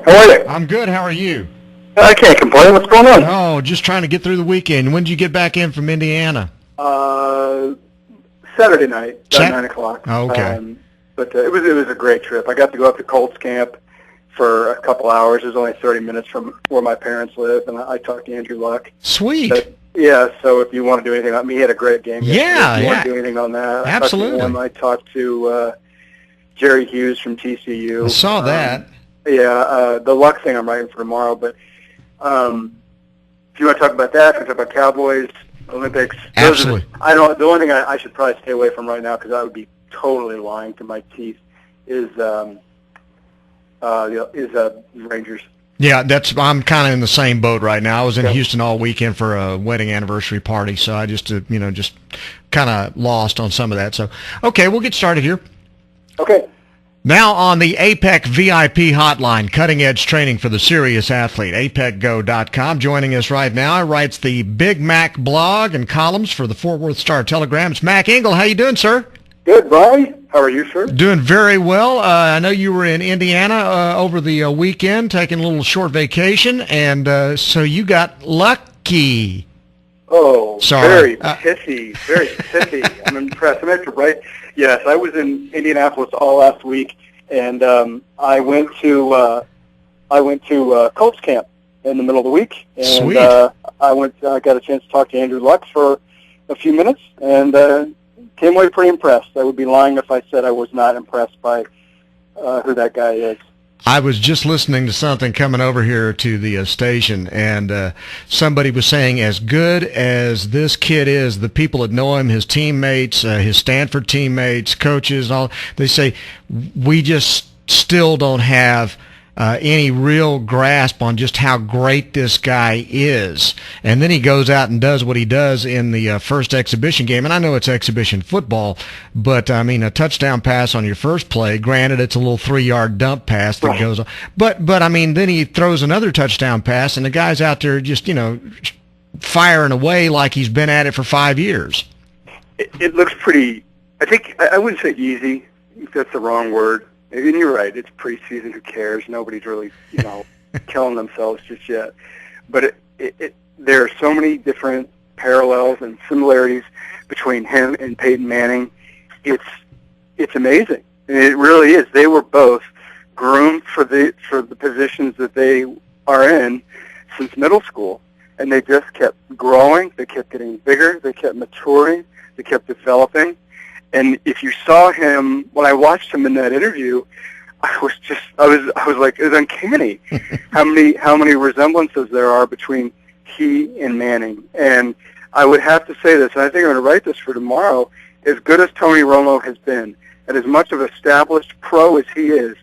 How are you? I'm good. How are you? I can't complain. What's going on? Oh, just trying to get through the weekend. When did you get back in from Indiana? Saturday night, about 9 o'clock. Oh, okay. But it was a great trip. I got to go up to Colts camp for a couple hours. It was only 30 minutes from where my parents live, and I talked to Andrew Luck. Sweet. Yeah, so if you want to do anything on me, he had a great game. Yeah, if you want to do anything on that, absolutely. I talked to Jerry Hughes from TCU. I saw that. The Luck thing I'm writing for tomorrow, but if you want to talk about that, if you want to talk about Cowboys, Olympics. Absolutely. The only thing I should probably stay away from right now, because I would be totally lying to my teeth, is Rangers. Yeah, I'm kind of in the same boat right now. I was in Houston all weekend for a wedding anniversary party, so I just kind of lost on some of that. So, okay, we'll get started here. Okay. Now on the APEC VIP hotline, cutting-edge training for the serious athlete, apecgo.com. Joining us right now, writes the Big Mac blog and columns for the Fort Worth Star-Telegram. It's Mac Engel. How you doing, sir? Good, Bryan. How are you, sir? Doing very well. I know you were in Indiana over the weekend, taking a little short vacation, and so you got lucky. Oh, sorry. Very pithy. I'm impressed. I'm actually right. Yes, I was in Indianapolis all last week, and I went to Colts camp in the middle of the week. And, Sweet. I got a chance to talk to Andrew Luck for a few minutes, and came away pretty impressed. I would be lying if I said I was not impressed by who that guy is. I was just listening to something coming over here to the station, and somebody was saying, as good as this kid is, the people that know him, his teammates, his Stanford teammates, coaches, all, they say, we just still don't have any real grasp on just how great this guy is. And then he goes out and does what he does in the first exhibition game. And I know it's exhibition football, but I mean, a touchdown pass on your first play, granted it's a little 3-yard dump pass that goes on. But I mean, then he throws another touchdown pass and the guy's out there just, firing away like he's been at it for 5 years. It looks pretty, I wouldn't say easy, if that's the wrong word. And you're right, it's preseason, who cares? Nobody's really, killing themselves just yet. But there are so many different parallels and similarities between him and Peyton Manning. It's amazing. And it really is. They were both groomed for the positions that they are in since middle school. And they just kept growing, they kept getting bigger, they kept maturing, they kept developing. And if you saw him, when I watched him in that interview, I was like, it was uncanny how many resemblances there are between he and Manning. And I would have to say this, and I think I'm going to write this for tomorrow, as good as Tony Romo has been, and as much of an established pro as he is,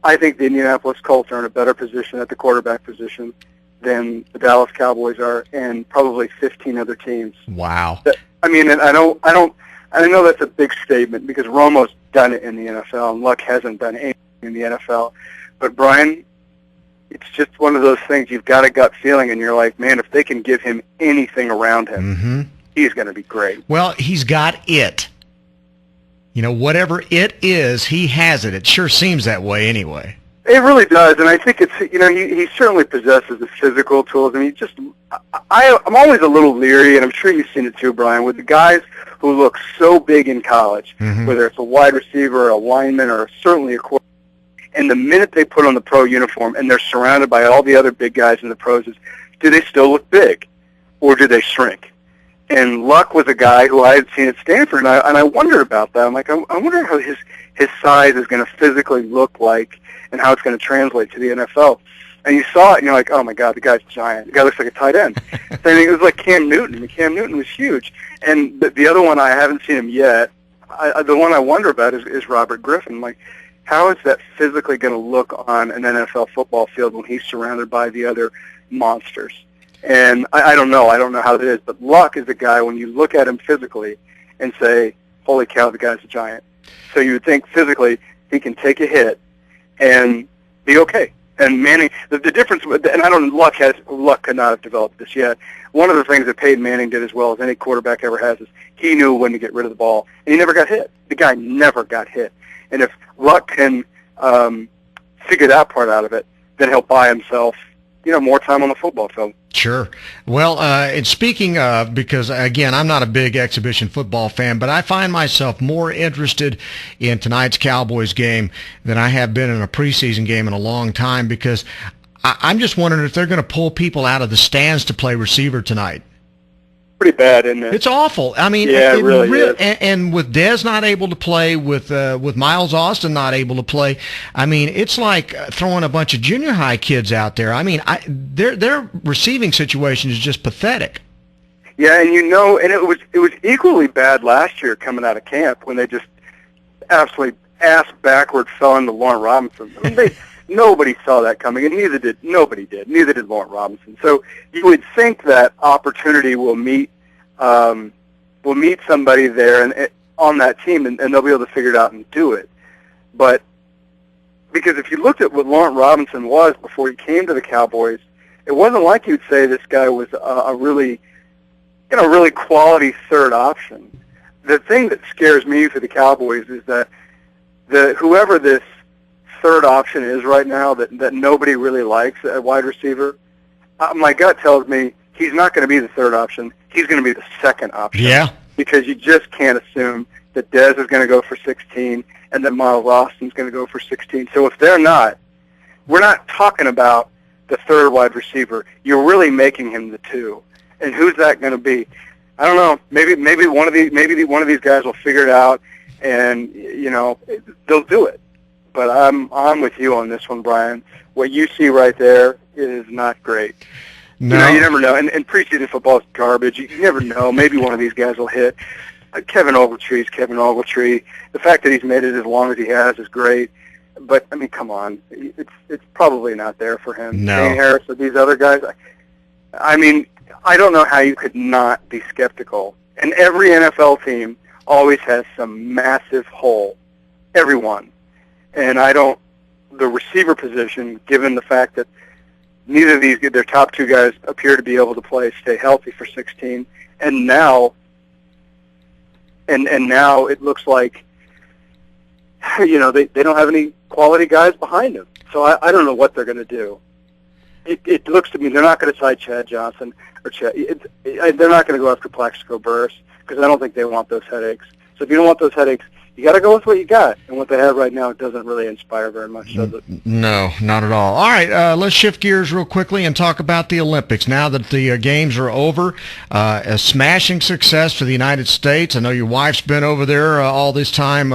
I think the Indianapolis Colts are in a better position at the quarterback position than the Dallas Cowboys are, and probably 15 other teams. Wow. I mean, and I know that's a big statement because Romo's done it in the NFL and Luck hasn't done anything in the NFL. But, Bryan, it's just one of those things. You've got a gut feeling, and you're like, man, if they can give him anything around him, he's going to be great. Well, he's got it. Whatever it is, he has it. It sure seems that way anyway. It really does, and I think it's, he certainly possesses the physical tools. I mean, I'm always a little leery, and I'm sure you've seen it too, Bryan, with the guys who look so big in college, whether it's a wide receiver or a lineman or certainly a quarterback, and the minute they put on the pro uniform and they're surrounded by all the other big guys in the pros, do they still look big, or do they shrink? And Luck was a guy who I had seen at Stanford, and I wondered about that. I'm like, I wonder how his size is going to physically look like and how it's going to translate to the NFL. And you saw it, and you're like, oh, my God, the guy's giant. The guy looks like a tight end. Same thing, it was like Cam Newton. And Cam Newton was huge. And the other one, I haven't seen him yet. The one I wonder about is Robert Griffin. Like, how is that physically going to look on an NFL football field when he's surrounded by the other monsters? And I don't know. I don't know how it is. But Luck is a guy, when you look at him physically and say, holy cow, the guy's a giant. So you would think physically he can take a hit and be okay. And Manning, the difference, and Luck could not have developed this yet. One of the things that Peyton Manning did as well as any quarterback ever has is he knew when to get rid of the ball, and he never got hit. The guy never got hit. And if Luck can figure that part out of it, then he'll buy himself, more time on the football field. Sure. Well, and speaking of, because again, I'm not a big exhibition football fan, but I find myself more interested in tonight's Cowboys game than I have been in a preseason game in a long time, because I'm just wondering if they're going to pull people out of the stands to play receiver tonight. Pretty bad, isn't it? It's awful. I mean, yeah, it really is. And with Dez not able to play, with Miles Austin not able to play, I mean, it's like throwing a bunch of junior high kids out there. I mean, their receiving situation is just pathetic. Yeah, and and it was equally bad last year coming out of camp when they just absolutely ass backward fell into Lauren Robinson. I mean, nobody saw that coming, and nobody did. Neither did Lauren Robinson. So you would think that opportunity will meet somebody there and on that team, and they'll be able to figure it out and do it. But because if you looked at what Lauren Robinson was before he came to the Cowboys, it wasn't like you'd say this guy was a really quality third option. The thing that scares me for the Cowboys is that whoever this third option is right now that nobody really likes at wide receiver, my gut tells me he's not going to be the third option. He's going to be the second option. Yeah. Because you just can't assume that Dez is going to go for 16 and that Miles Austin's going to go for 16. So if they're not, we're not talking about the third wide receiver. You're really making him the two. And who's that going to be? I don't know. Maybe one of these guys will figure it out, and they'll do it. But I'm with you on this one, Brian. What you see right there is not great. No. You never know. And preseason football is garbage. You never know. Maybe one of these guys will hit. Kevin Ogletree's Kevin Ogletree. The fact that he's made it as long as he has is great. But, I mean, come on. It's probably not there for him. No. Dane Harris or these other guys. I mean, I don't know how you could not be skeptical. And every NFL team always has some massive hole. Everyone. And the receiver position, given the fact that neither of their top two guys appear to be able to stay healthy for 16, and now it looks like, they don't have any quality guys behind them. So I don't know what they're going to do. It looks to me they're not going to sign Chad Johnson or they're not going to go after Plaxico Burress because I don't think they want those headaches. So if you don't want those headaches, you got to go with what you got, and what they have right now doesn't really inspire very much, does it? No, not at all. All right, let's shift gears real quickly and talk about the Olympics. Now that the games are over, a smashing success for the United States. I know your wife's been over there all this time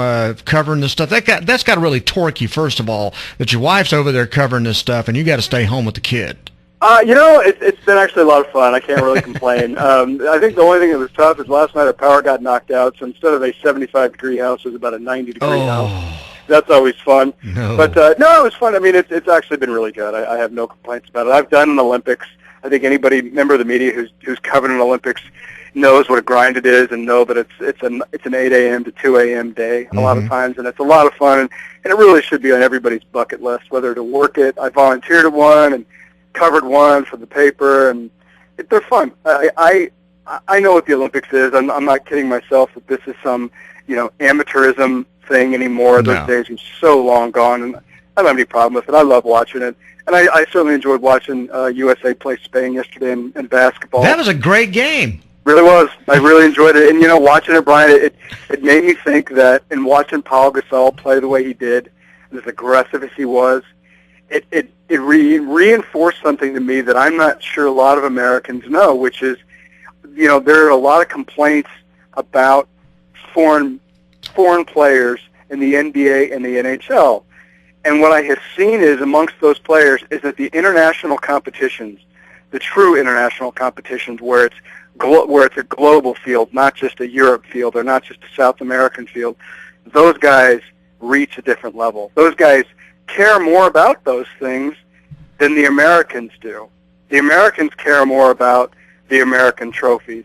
covering this stuff. That's got to really torque you, first of all, that your wife's over there covering this stuff, and you got to stay home with the kid. It's been actually a lot of fun. I can't really complain. I think the only thing that was tough is last night our power got knocked out, so instead of a 75-degree house, it was about a 90-degree house. That's always fun. No. But, no, it was fun. I mean, it's actually been really good. I have no complaints about it. I've done an Olympics. I think member of the media who's covered an Olympics knows what a grind it is and know that it's an 8 a.m. to 2 a.m. day a lot of times, and it's a lot of fun, and it really should be on everybody's bucket list, whether to work it. I volunteered at one and covered one for the paper, and they're fun. I know what the Olympics is. I'm not kidding myself that this is some amateurism thing anymore. No. Those days are so long gone, and I don't have any problem with it. I love watching it, and I certainly enjoyed watching USA play Spain yesterday in basketball. That was a great game. Really was. I really enjoyed it, and watching it, Brian, it made me think that in watching Paul Gasol play the way he did, as aggressive as he was, it reinforced something to me that I'm not sure a lot of Americans know, which is, there are a lot of complaints about foreign players in the NBA and the NHL. And what I have seen is amongst those players is that the international competitions, the true international competitions where it's a global field, not just a Europe field or not just a South American field, those guys reach a different level. Those guys care more about those things than the Americans do. The Americans care more about the American trophies.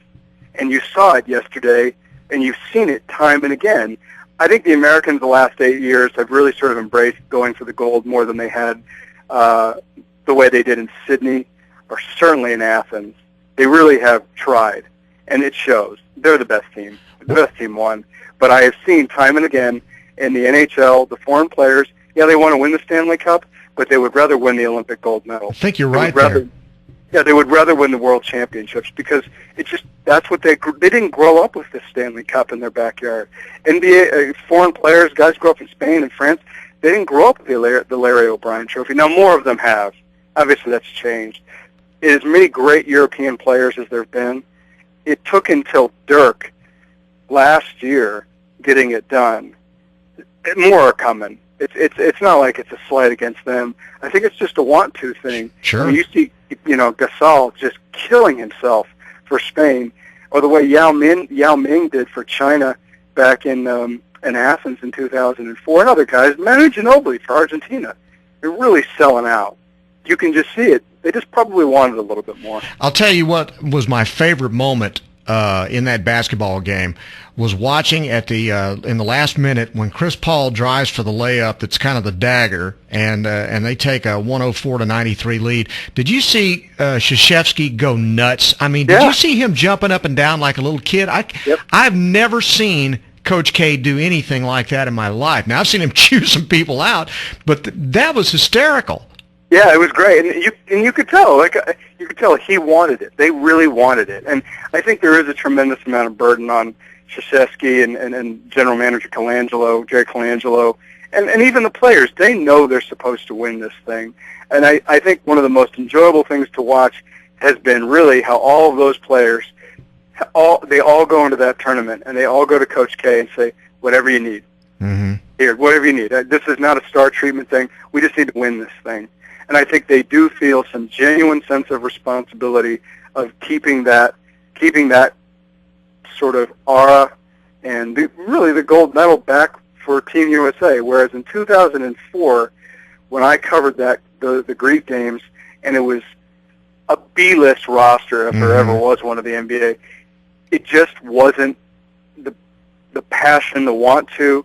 And you saw it yesterday, and you've seen it time and again. I think the Americans the last 8 years have really sort of embraced going for the gold more than they had the way they did in Sydney or certainly in Athens. They really have tried, and it shows. They're the best team. The best team won. But I have seen time and again in the NHL, the foreign players, yeah, they want to win the Stanley Cup, but they would rather win the Olympic gold medal. I think you're They right would rather, there. Yeah, they would rather win the World Championships because that's what they didn't grow up with the Stanley Cup in their backyard. NBA foreign players, guys grew up in Spain and France. They didn't grow up with the Larry O'Brien Trophy. Now more of them have. Obviously, that's changed. As many great European players as there have been, it took until Dirk last year getting it done. More are coming. It's not like it's a slight against them. I think it's just a want-to thing. Sure. I mean, you see, Gasol just killing himself for Spain, or the way Yao Ming did for China back in Athens in 2004, and other guys, Manu Ginobili for Argentina. They're really selling out. You can just see it. They just probably wanted a little bit more. I'll tell you what was my favorite moment in that basketball game was watching at the in the last minute when Chris Paul drives for the layup. That's kind of the dagger, and they take a 104-93 lead. Did you see Krzyzewski go nuts? I mean, did you see him jumping up and down like a little kid? I've never seen Coach K do anything like that in my life. Now I've seen him chew some people out, but that was hysterical. Yeah, it was great, and you could tell, you could tell he wanted it. They really wanted it, and I think there is a tremendous amount of burden on Krzyzewski and General Manager Jerry Colangelo, and even the players. They know they're supposed to win this thing, and I think one of the most enjoyable things to watch has been really how all of those players, they all go into that tournament, and they all go to Coach K and say, whatever you need. Mm-hmm. Here, whatever you need. This is not a star treatment thing. We just need to win this thing. And I think they do feel some genuine sense of responsibility of keeping that sort of aura and really the gold medal back for Team USA. Whereas in 2004, when I covered the Greek games, and it was a B-list roster if there ever was one of the NBA, it just wasn't the passion, the want to.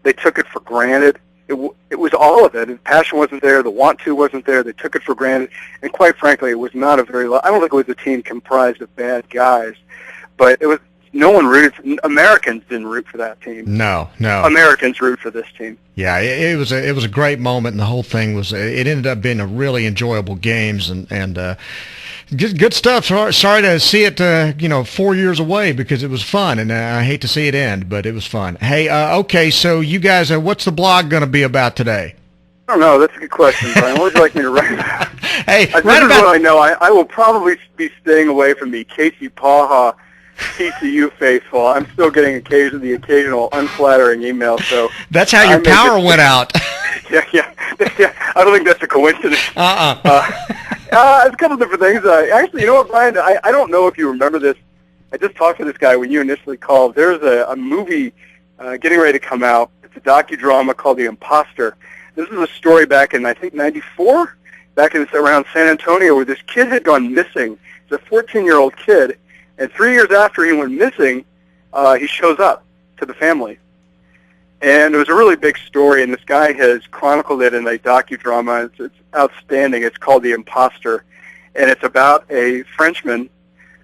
They took it for granted. It was all of it. The passion wasn't there. The want to wasn't there. They took it for granted. And quite frankly, it was not I don't think it was a team comprised of bad guys, but it was no one rooted. Americans didn't root for that team. No. Americans root for this team. Yeah, it was a great moment, and the whole thing it ended up being a really enjoyable games and good stuff. Sorry to see it 4 years away because it was fun, and I hate to see it end, but it was fun. Hey, okay, so you guys, what's the blog going to be I don't know. That's a good question, Brian. What would you like me to write about? Hey, this is what I know. I will probably be staying away from the Casey Paha TCU faithful. I'm still getting the occasional unflattering email. So that's how your power went out. Yeah. I don't think that's a coincidence. There's a couple different things. Actually, you know what, Brian? I don't know if you remember this. I just talked to this guy when you initially called. There's a movie getting ready to come out. It's a docudrama called The Imposter. This is a story back in, I think, 94, around San Antonio, where this kid had gone missing. He's a 14-year-old kid, and 3 years after he went missing, he shows up to the family. And it was a really big story, and this guy has chronicled it in a docudrama. It's outstanding. It's called The Imposter, and it's about a Frenchman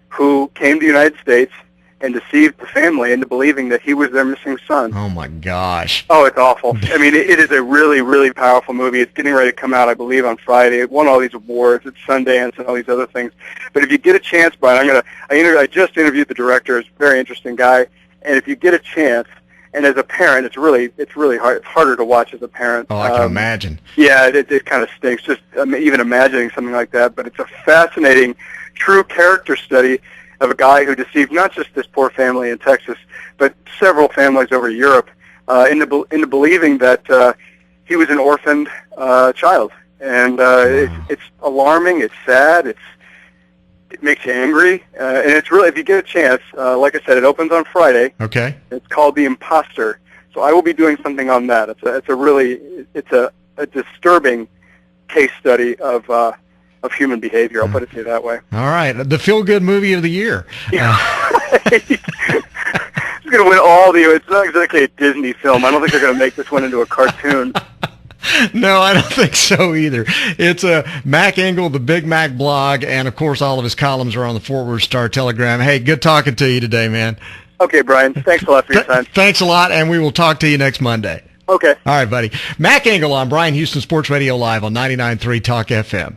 who came to the United States and deceived the family into believing that he was their missing son. Oh, my gosh. Oh, it's awful. I mean, it is a really, really powerful movie. It's getting ready to come out, I believe, on Friday. It won all these awards. It's Sundance and all these other things. But if you get a chance, Brian, I just interviewed the director. It's a very interesting guy. And if you get a chance, and as a parent, it's really hard. It's harder to watch as a parent. Oh, I can imagine. Yeah, it kind of stinks just even imagining something like that. But it's a fascinating, true character study of a guy who deceived not just this poor family in Texas, but several families over Europe into believing that he was an orphaned child. And it's alarming. It's sad. It makes you angry, and it's really, if you get a chance, like I said, it opens on Friday. Okay. It's called The Imposter. So I will be doing something on that. It's a disturbing case study of human behavior. I'll put it to you that way. All right, the feel-good movie of the year. Yeah. It's going to win all it's not exactly a Disney film. I don't think they're going to make this one into a cartoon. No, I don't think so either. It's Mac Engel, the Big Mac blog, and, of course, all of his columns are on the Fort Worth Star-Telegram. Hey, good talking to you today, man. Okay, Brian. Thanks a lot for your time. Thanks a lot, and we will talk to you next Monday. Okay. All right, buddy. Mac Engel on Bryan Houston Sports Radio Live on 99.3 Talk FM.